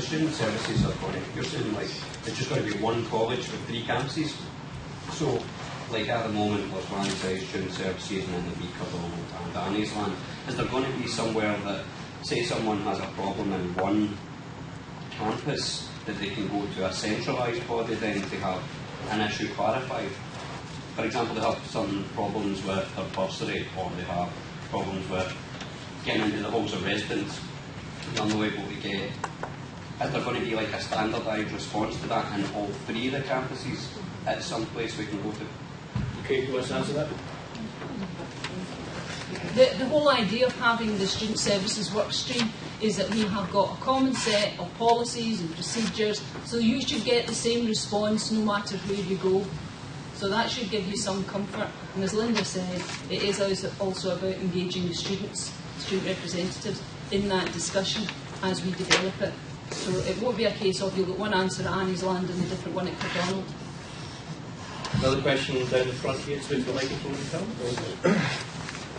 student services are going to, you're saying like it's just going to be one college with 3 campuses. So, like at the moment, there's Langside Student Services and then there'll be Cardonald and Anniesland. Is there going to be somewhere that, say someone has a problem in one campus, that they can go to a centralised body then to have an issue clarified? For example, they have some problems with their bursary, or they have problems with getting into the halls of residence. They're not able to get. Is there going to be like a standardised response to that in all 3 of the campuses at some place we can go to? Okay, who wants to answer that? The whole idea of having the student services work stream is that we have got a common set of policies and procedures, so you should get the same response no matter where you go. So that should give you some comfort. And as Linda said, it is also about engaging the students, student representatives, in that discussion as we develop it. So it won't be a case of you'll get one answer at Anniesland and a different one at Cardonald. Another question down the front here, so the microphone will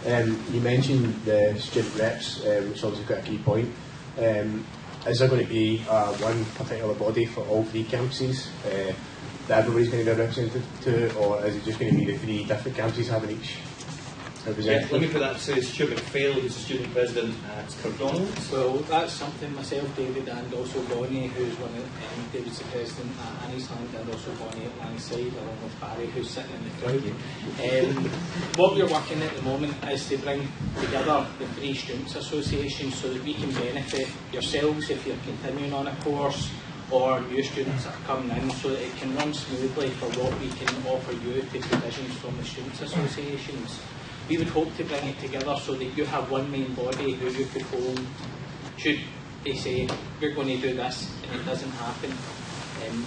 come. You mentioned the student reps, which is obviously quite a key point. Is there going to be one particular body for all 3 campuses that everybody's going to be represented to, or is it just going to be the 3 different campuses having each representative? Yeah, let me put that to Stuart McPhail, who's the student president at Cardonald. Well, that's something myself, David, and also Bonnie, who's one of David's the president at Anniesland, and also Bonnie at Langside, along with Barry, who's sitting in the crowd. What we're working at the moment is to bring together the 3 students' associations so that we can benefit yourselves if you're continuing on a course, or new students that are coming in, so that it can run smoothly for what we can offer you to provisions from the students' associations. We would hope to bring it together so that you have one main body who you could hold should they say, we're going to do this, and it doesn't happen.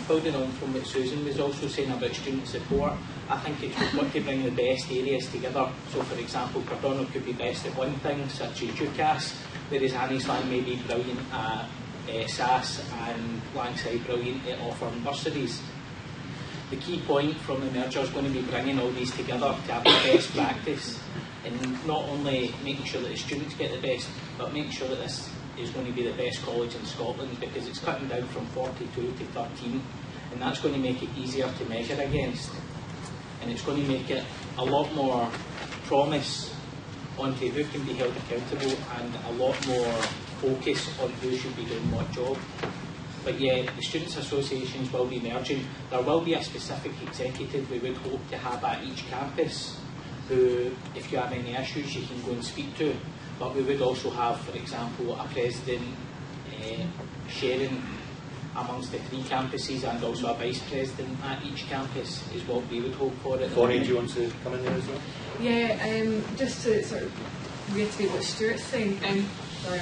Building on from what Susan was also saying about student support, I think it's we've got to bring the best areas together. So for example, Cardonald could be best at one thing, such as UCAS, whereas Anniesland may be brilliant at SAS, and Langside brilliant at offering bursaries. The key point from the merger is going to be bringing all these together to have the best practice, and not only making sure that the students get the best, but making sure that this is going to be the best college in Scotland, because it's cutting down from 42 to 13, and that's going to make it easier to measure against, and it's going to make it a lot more promise onto who can be held accountable, and a lot more focus on who should be doing what job. But yeah, the students' associations will be merging. There will be a specific executive we would hope to have at each campus, who, if you have any issues, you can go and speak to. But we would also have, for example, a president sharing amongst the 3 campuses, and also a vice president at each campus is what we would hope for it. Bonnie, do you want to come in there as well? Yeah, just to sort of reiterate what Stuart's saying. Sorry.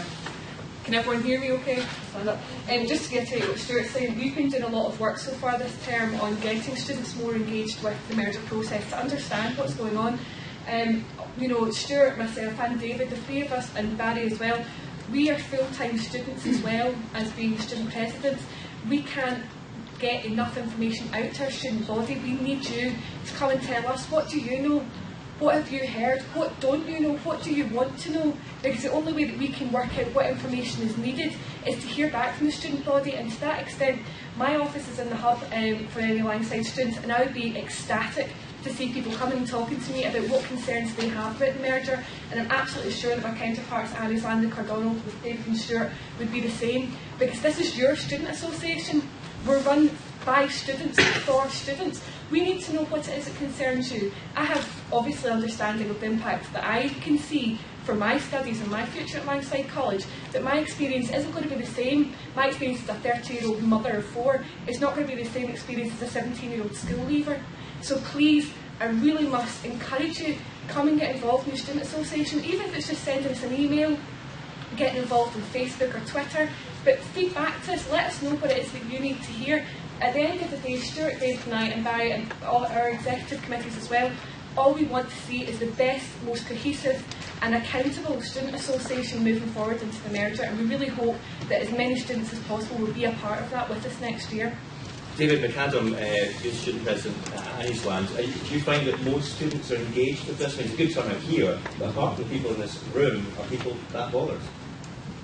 Can everyone hear me okay? Stand up. Just to reiterate what Stuart's saying, we've been doing a lot of work so far this term on getting students more engaged with the merger process to understand what's going on. You know, Stuart, myself and David, the 3 of us, and Barry as well, we are full-time students as well as being student presidents. We can't get enough information out to our student body. We need you to come and tell us, what do you know? What have you heard? What don't you know? What do you want to know? Because the only way that we can work out what information is needed is to hear back from the student body, and to that extent, my office is in the hub for any Langside students, and I would be ecstatic to see people coming and talking to me about what concerns they have about the merger, and I'm absolutely sure that my counterparts at Anniesland and Cardonald with David and Stuart would be the same, because this is your student association. We're run by students, for students. We need to know what it is that concerns you. I have obviously understanding of the impact that I can see for my studies and my future at Langside College, but my experience isn't going to be the same. My experience as a 30-year-old mother of 4 is not going to be the same experience as a 17-year-old school leaver. So please, I really must encourage you, come and get involved in your student association, even if it's just sending us an email, getting involved on Facebook or Twitter, but feed back to us, let us know what it is that you need to hear. At the end of the day, Stuart, Dave, and I, and Barry, and all our executive committees as well, all we want to see is the best, most cohesive and accountable student association moving forward into the merger, and we really hope that as many students as possible will be a part of that with us next year. David McAdam, you're student president at Anniesland. Do you find that most students are engaged with this? I mean, it's a good turnout here, but apart from the people in this room, are people that bothered?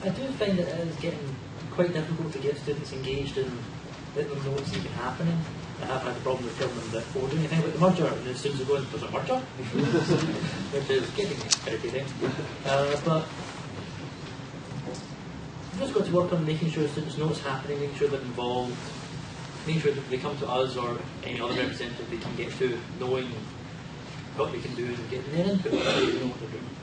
I do find that it is getting quite difficult to get students engaged in letting them know what's even happening. I have had a problem with telling them that, oh, we're doing anything about the merger, and the students are going, there's a merger? Which is getting irritating. But we've just got to work on making sure students know what's happening, making sure they're involved, making sure that they come to us or any other representative they can get to, knowing what they can do and getting their input, so they know what they're doing.